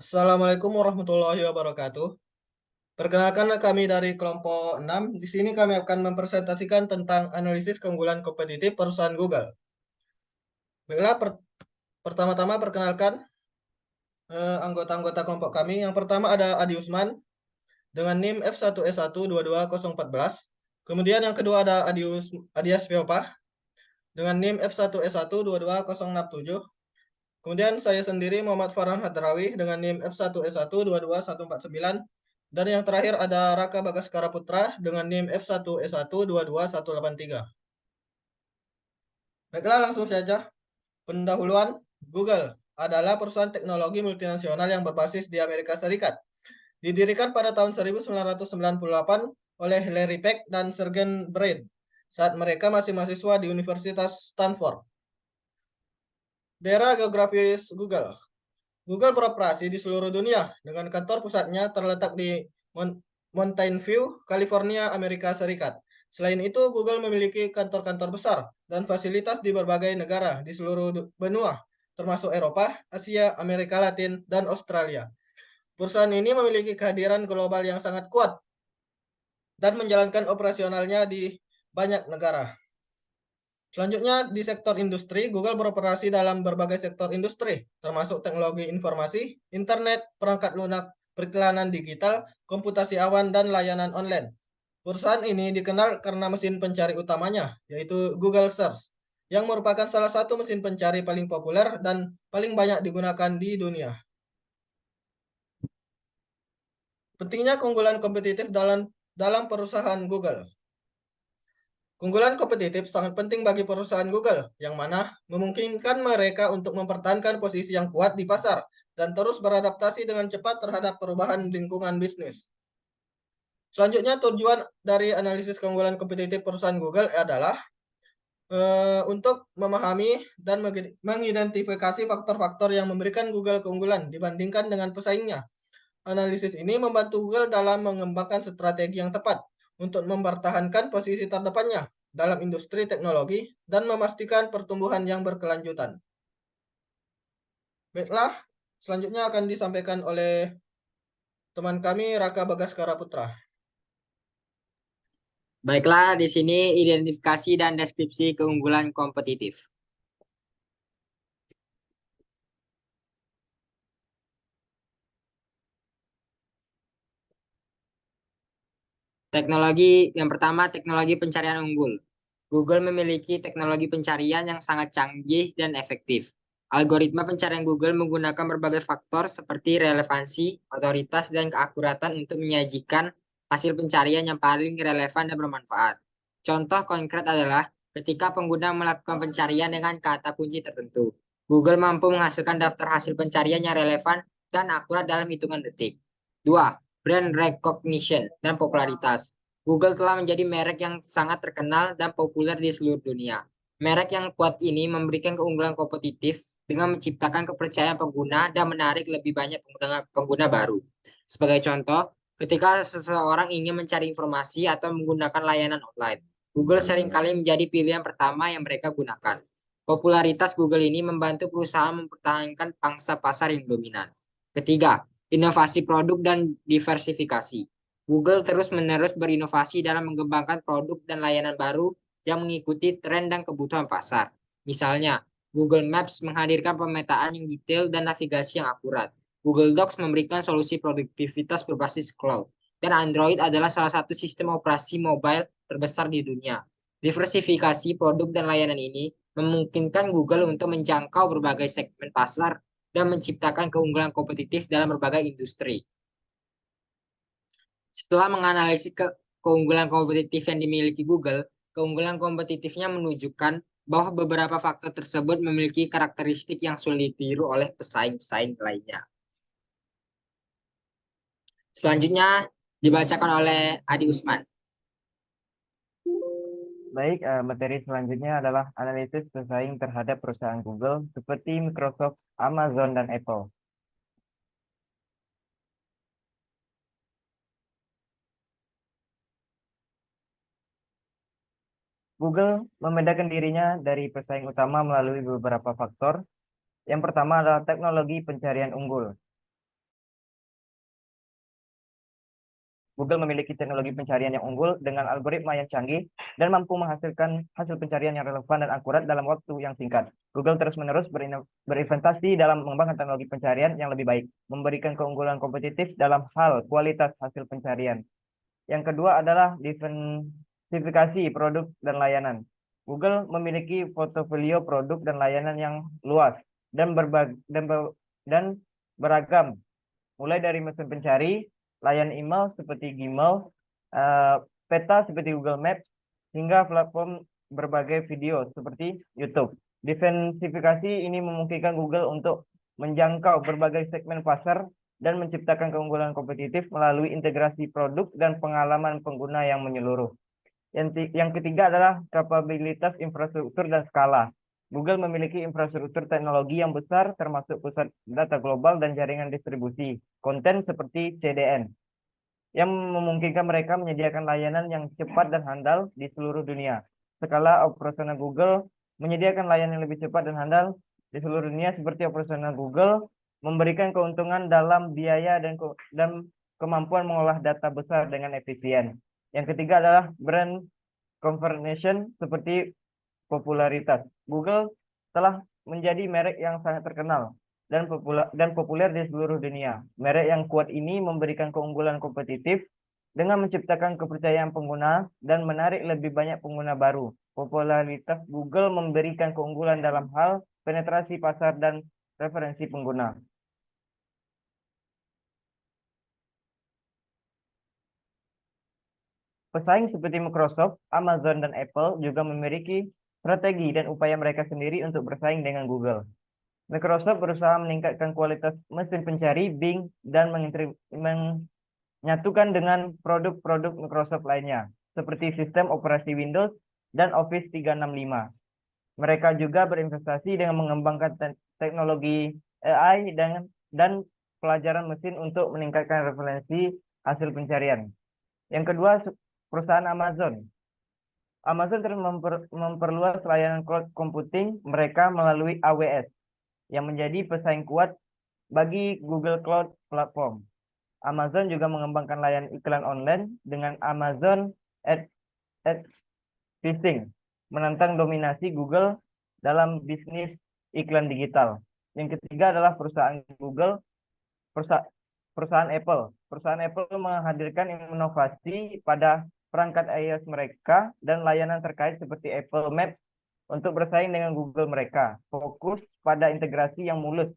Assalamualaikum warahmatullahi wabarakatuh. Perkenalkan kami dari kelompok 6. Di sini kami akan mempresentasikan tentang analisis keunggulan kompetitif perusahaan Google. Baiklah, pertama-tama perkenalkan anggota-anggota kelompok kami. Yang pertama ada Adi Usman dengan NIM F1S1222014. Kemudian yang kedua ada Adias Piopah dengan NIM F1S1222067. Kemudian saya sendiri Muhammad Farhan Hadrawi dengan NIM F1S1221149. Dan yang terakhir ada Raka Bagaskara Putra dengan NIM F1S1221183. Baiklah, langsung saja. Pendahuluan, Google adalah perusahaan teknologi multinasional yang berbasis di Amerika Serikat. Didirikan pada tahun 1998 oleh Larry Page dan Sergey Brin saat mereka masih mahasiswa di Universitas Stanford. Daerah geografis Google. Google beroperasi di seluruh dunia dengan kantor pusatnya terletak di Mountain View, California, Amerika Serikat. Selain itu, Google memiliki kantor-kantor besar dan fasilitas di berbagai negara di seluruh benua, termasuk Eropa, Asia, Amerika Latin, dan Australia. Perusahaan ini memiliki kehadiran global yang sangat kuat dan menjalankan operasionalnya di banyak negara. Selanjutnya, di sektor industri, Google beroperasi dalam berbagai sektor industri, termasuk teknologi informasi, internet, perangkat lunak, periklanan digital, komputasi awan, dan layanan online. Perusahaan ini dikenal karena mesin pencari utamanya, yaitu Google Search, yang merupakan salah satu mesin pencari paling populer dan paling banyak digunakan di dunia. Pentingnya keunggulan kompetitif dalam perusahaan Google. Keunggulan kompetitif sangat penting bagi perusahaan Google, yang mana memungkinkan mereka untuk mempertahankan posisi yang kuat di pasar dan terus beradaptasi dengan cepat terhadap perubahan lingkungan bisnis. Selanjutnya, tujuan dari analisis keunggulan kompetitif perusahaan Google adalah untuk memahami dan mengidentifikasi faktor-faktor yang memberikan Google keunggulan dibandingkan dengan pesaingnya. Analisis ini membantu Google dalam mengembangkan strategi yang tepat untuk mempertahankan posisi terdepannya dalam industri teknologi dan memastikan pertumbuhan yang berkelanjutan. Baiklah, selanjutnya akan disampaikan oleh teman kami Raka Bagaskara Putra. Baiklah, di sini identifikasi dan deskripsi keunggulan kompetitif. Teknologi yang pertama, teknologi pencarian unggul. Google memiliki teknologi pencarian yang sangat canggih dan efektif. Algoritma pencarian Google menggunakan berbagai faktor seperti relevansi, otoritas, dan keakuratan untuk menyajikan hasil pencarian yang paling relevan dan bermanfaat. Contoh konkret adalah ketika pengguna melakukan pencarian dengan kata kunci tertentu. Google mampu menghasilkan daftar hasil pencarian yang relevan dan akurat dalam hitungan detik. 2. Brand recognition dan popularitas. Google telah menjadi merek yang sangat terkenal dan populer di seluruh dunia. Merek yang kuat ini memberikan keunggulan kompetitif dengan menciptakan kepercayaan pengguna dan menarik lebih banyak pengguna baru. Sebagai contoh, ketika seseorang ingin mencari informasi atau menggunakan layanan online, Google seringkali menjadi pilihan pertama yang mereka gunakan. Popularitas Google ini membantu perusahaan mempertahankan pangsa pasar yang dominan. Ketiga, inovasi produk dan diversifikasi. Google terus-menerus berinovasi dalam mengembangkan produk dan layanan baru yang mengikuti tren dan kebutuhan pasar. Misalnya, Google Maps menghadirkan pemetaan yang detail dan navigasi yang akurat. Google Docs memberikan solusi produktivitas berbasis cloud. Dan Android adalah salah satu sistem operasi mobile terbesar di dunia. Diversifikasi produk dan layanan ini memungkinkan Google untuk menjangkau berbagai segmen pasar dan menciptakan keunggulan kompetitif dalam berbagai industri. Setelah menganalisis keunggulan kompetitif yang dimiliki Google, keunggulan kompetitifnya menunjukkan bahwa beberapa faktor tersebut memiliki karakteristik yang sulit ditiru oleh pesaing-pesaing lainnya. Selanjutnya dibacakan oleh Adi Usman. Baik, materi selanjutnya adalah analisis pesaing terhadap perusahaan Google seperti Microsoft, Amazon, dan Apple. Google membedakan dirinya dari pesaing utama melalui beberapa faktor. Yang pertama adalah teknologi pencarian unggul. Google memiliki teknologi pencarian yang unggul dengan algoritma yang canggih dan mampu menghasilkan hasil pencarian yang relevan dan akurat dalam waktu yang singkat. Google terus-menerus berinvestasi dalam mengembangkan teknologi pencarian yang lebih baik, memberikan keunggulan kompetitif dalam hal kualitas hasil pencarian. Yang kedua adalah diversifikasi produk dan layanan. Google memiliki portofolio produk dan layanan yang luas dan beragam, mulai dari mesin pencari, layanan email seperti Gmail, peta seperti Google Maps, hingga platform berbagai video seperti YouTube. Diversifikasi ini memungkinkan Google untuk menjangkau berbagai segmen pasar dan menciptakan keunggulan kompetitif melalui integrasi produk dan pengalaman pengguna yang menyeluruh. Yang ketiga adalah kapabilitas infrastruktur dan skala. Google memiliki infrastruktur teknologi yang besar termasuk pusat data global dan jaringan distribusi konten seperti CDN yang memungkinkan mereka menyediakan layanan yang cepat dan handal di seluruh dunia. Skala operasional Google menyediakan layanan yang lebih cepat dan handal di seluruh dunia seperti operasional Google memberikan keuntungan dalam biaya dan kemampuan mengolah data besar dengan efisien. Yang ketiga adalah brand confirmation seperti popularitas. Google telah menjadi merek yang sangat terkenal dan populer di seluruh dunia. Merek yang kuat ini memberikan keunggulan kompetitif dengan menciptakan kepercayaan pengguna dan menarik lebih banyak pengguna baru. Popularitas Google memberikan keunggulan dalam hal penetrasi pasar dan referensi pengguna. Pesaing seperti Microsoft, Amazon, dan Apple juga memiliki strategi dan upaya mereka sendiri untuk bersaing dengan Google. Microsoft berusaha meningkatkan kualitas mesin pencari Bing dan menyatukan dengan produk-produk Microsoft lainnya, seperti sistem operasi Windows dan Office 365. Mereka juga berinvestasi dengan mengembangkan teknologi AI dan pelajaran mesin untuk meningkatkan referensi hasil pencarian. Yang kedua, perusahaan Amazon. Amazon terus memperluas layanan cloud computing mereka melalui AWS yang menjadi pesaing kuat bagi Google Cloud Platform. Amazon juga mengembangkan layanan iklan online dengan Amazon Advertising, menantang dominasi Google dalam bisnis iklan digital. Yang ketiga adalah perusahaan Apple. Perusahaan Apple menghadirkan inovasi pada perangkat iOS mereka dan layanan terkait seperti Apple Maps untuk bersaing dengan Google mereka. Fokus pada integrasi yang mulus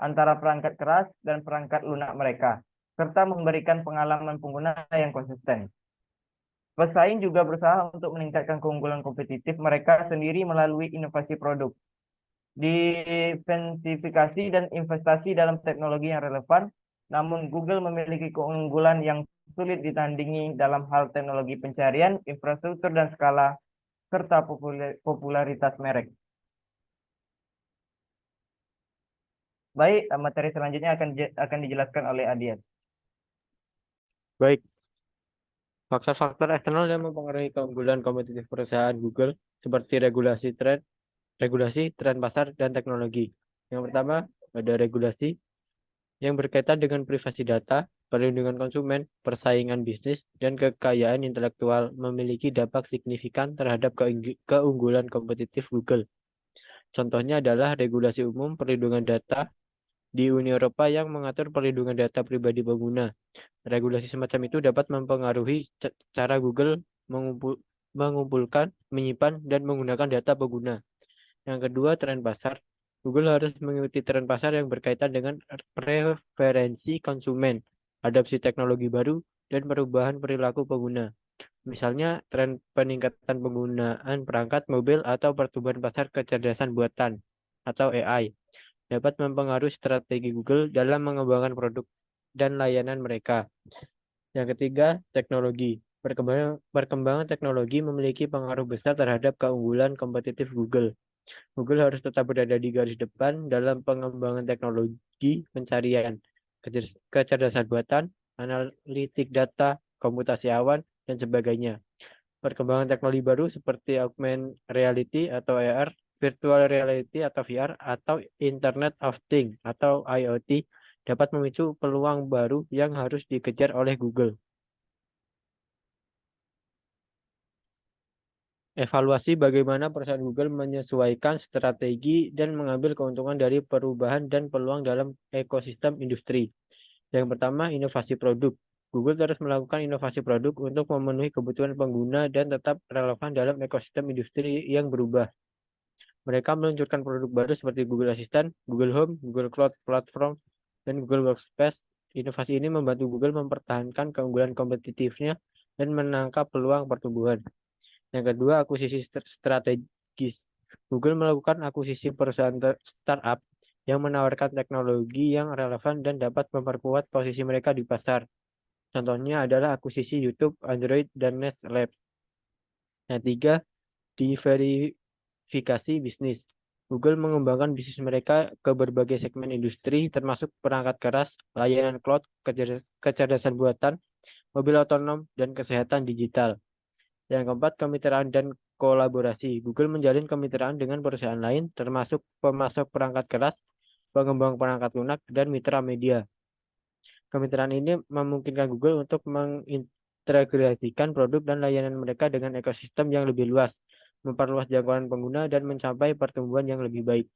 antara perangkat keras dan perangkat lunak mereka, serta memberikan pengalaman pengguna yang konsisten. Pesaing juga berusaha untuk meningkatkan keunggulan kompetitif mereka sendiri melalui inovasi produk, diversifikasi dan investasi dalam teknologi yang relevan. Namun Google memiliki keunggulan yang sulit ditandingi dalam hal teknologi pencarian, infrastruktur, dan skala, serta popularitas merek. Baik, materi selanjutnya akan dijelaskan oleh Adiat. Baik, faktor-faktor eksternal yang mempengaruhi keunggulan kompetitif perusahaan Google seperti regulasi, tren pasar, dan teknologi. Yang pertama, ada regulasi yang berkaitan dengan privasi data, perlindungan konsumen, persaingan bisnis, dan kekayaan intelektual memiliki dampak signifikan terhadap keunggulan kompetitif Google. Contohnya adalah regulasi umum perlindungan data di Uni Eropa yang mengatur perlindungan data pribadi pengguna. Regulasi semacam itu dapat mempengaruhi cara Google mengumpulkan, menyimpan, dan menggunakan data pengguna. Yang kedua, tren pasar. Google harus mengikuti tren pasar yang berkaitan dengan preferensi konsumen, adopsi teknologi baru, dan perubahan perilaku pengguna. Misalnya, tren peningkatan penggunaan perangkat mobil atau pertumbuhan pasar kecerdasan buatan atau AI dapat mempengaruhi strategi Google dalam mengembangkan produk dan layanan mereka. Yang ketiga, teknologi. Perkembangan teknologi memiliki pengaruh besar terhadap keunggulan kompetitif Google. Google harus tetap berada di garis depan dalam pengembangan teknologi pencarian, kecerdasan buatan, analitik data, komputasi awan, dan sebagainya. Perkembangan teknologi baru seperti augmented reality atau AR, virtual reality atau VR, atau Internet of Things atau IoT dapat memicu peluang baru yang harus dikejar oleh Google. Evaluasi bagaimana perusahaan Google menyesuaikan strategi dan mengambil keuntungan dari perubahan dan peluang dalam ekosistem industri. Yang pertama, inovasi produk. Google terus melakukan inovasi produk untuk memenuhi kebutuhan pengguna dan tetap relevan dalam ekosistem industri yang berubah. Mereka meluncurkan produk baru seperti Google Assistant, Google Home, Google Cloud Platform, dan Google Workspace. Inovasi ini membantu Google mempertahankan keunggulan kompetitifnya dan menangkap peluang pertumbuhan. Yang kedua, akuisisi strategis. Google melakukan akuisisi perusahaan startup yang menawarkan teknologi yang relevan dan dapat memperkuat posisi mereka di pasar. Contohnya adalah akuisisi YouTube, Android, dan Nest Labs. Yang tiga, diversifikasi bisnis. Google mengembangkan bisnis mereka ke berbagai segmen industri, termasuk perangkat keras, layanan cloud, kecerdasan buatan, mobil otonom, dan kesehatan digital. Yang keempat, kemitraan dan kolaborasi. Google menjalin kemitraan dengan perusahaan lain, termasuk pemasok perangkat keras, pengembang perangkat lunak, dan mitra media. Kemitraan ini memungkinkan Google untuk mengintegrasikan produk dan layanan mereka dengan ekosistem yang lebih luas, memperluas jangkauan pengguna, dan mencapai pertumbuhan yang lebih baik.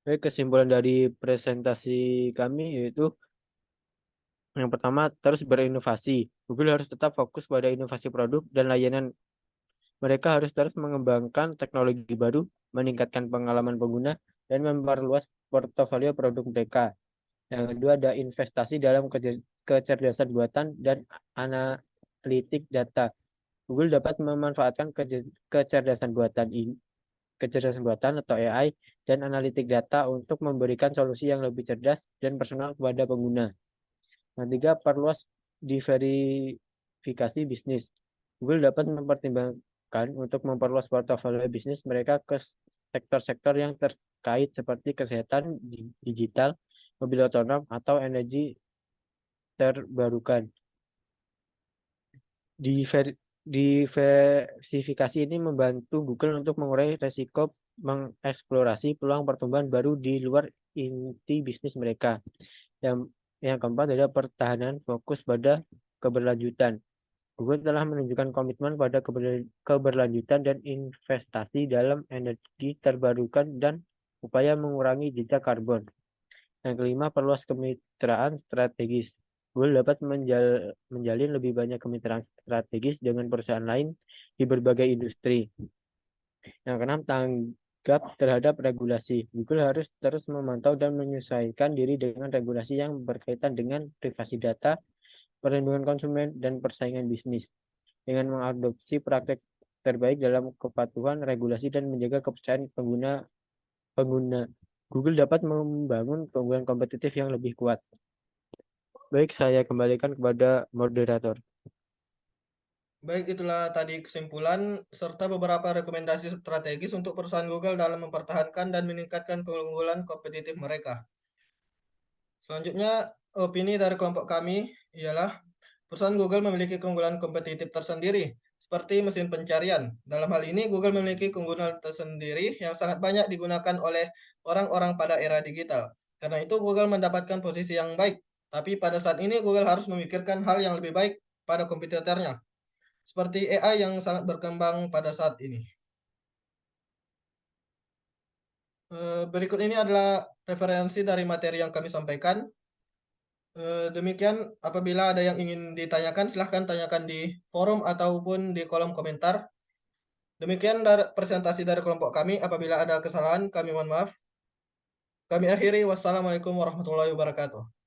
Baik, kesimpulan dari presentasi kami yaitu yang pertama, terus berinovasi. Google harus tetap fokus pada inovasi produk dan layanan. Mereka harus terus mengembangkan teknologi baru, meningkatkan pengalaman pengguna, dan memperluas portofolio produk mereka. Yang kedua, ada investasi dalam kecerdasan buatan dan analitik data. Google dapat memanfaatkan kecerdasan buatan atau AI dan analitik data untuk memberikan solusi yang lebih cerdas dan personal kepada pengguna. Yang ketiga, perluas diversifikasi bisnis. Google dapat mempertimbangkan untuk memperluas portofolio bisnis mereka ke sektor-sektor yang terkait seperti kesehatan, digital, mobil otonom, atau energi terbarukan. Diversifikasi ini membantu Google untuk mengurangi resiko mengeksplorasi peluang pertumbuhan baru di luar inti bisnis mereka. Yang keempat adalah pertahanan fokus pada keberlanjutan. Google telah menunjukkan komitmen pada keberlanjutan dan investasi dalam energi terbarukan dan upaya mengurangi jejak karbon. Yang kelima, perluas kemitraan strategis. Google dapat menjalin lebih banyak kemitraan strategis dengan perusahaan lain di berbagai industri. Yang keenam, tanggap terhadap regulasi. Google harus terus memantau dan menyesuaikan diri dengan regulasi yang berkaitan dengan privasi data, perlindungan konsumen, dan persaingan bisnis. Dengan mengadopsi praktek terbaik dalam kepatuhan regulasi dan menjaga kepercayaan pengguna, Google dapat membangun keunggulan kompetitif yang lebih kuat. Baik, saya kembalikan kepada moderator. Baik, itulah tadi kesimpulan serta beberapa rekomendasi strategis untuk perusahaan Google dalam mempertahankan dan meningkatkan keunggulan kompetitif mereka. Selanjutnya, opini dari kelompok kami ialah perusahaan Google memiliki keunggulan kompetitif tersendiri, seperti mesin pencarian. Dalam hal ini, Google memiliki keunggulan tersendiri yang sangat banyak digunakan oleh orang-orang pada era digital. Karena itu, Google mendapatkan posisi yang baik. Tapi pada saat ini, Google harus memikirkan hal yang lebih baik pada kompetitornya, seperti AI yang sangat berkembang pada saat ini. Berikut ini adalah referensi dari materi yang kami sampaikan. Demikian, apabila ada yang ingin ditanyakan, silahkan tanyakan di forum ataupun di kolom komentar. Demikian presentasi dari kelompok kami. Apabila ada kesalahan, kami mohon maaf. Kami akhiri. Wassalamualaikum warahmatullahi wabarakatuh.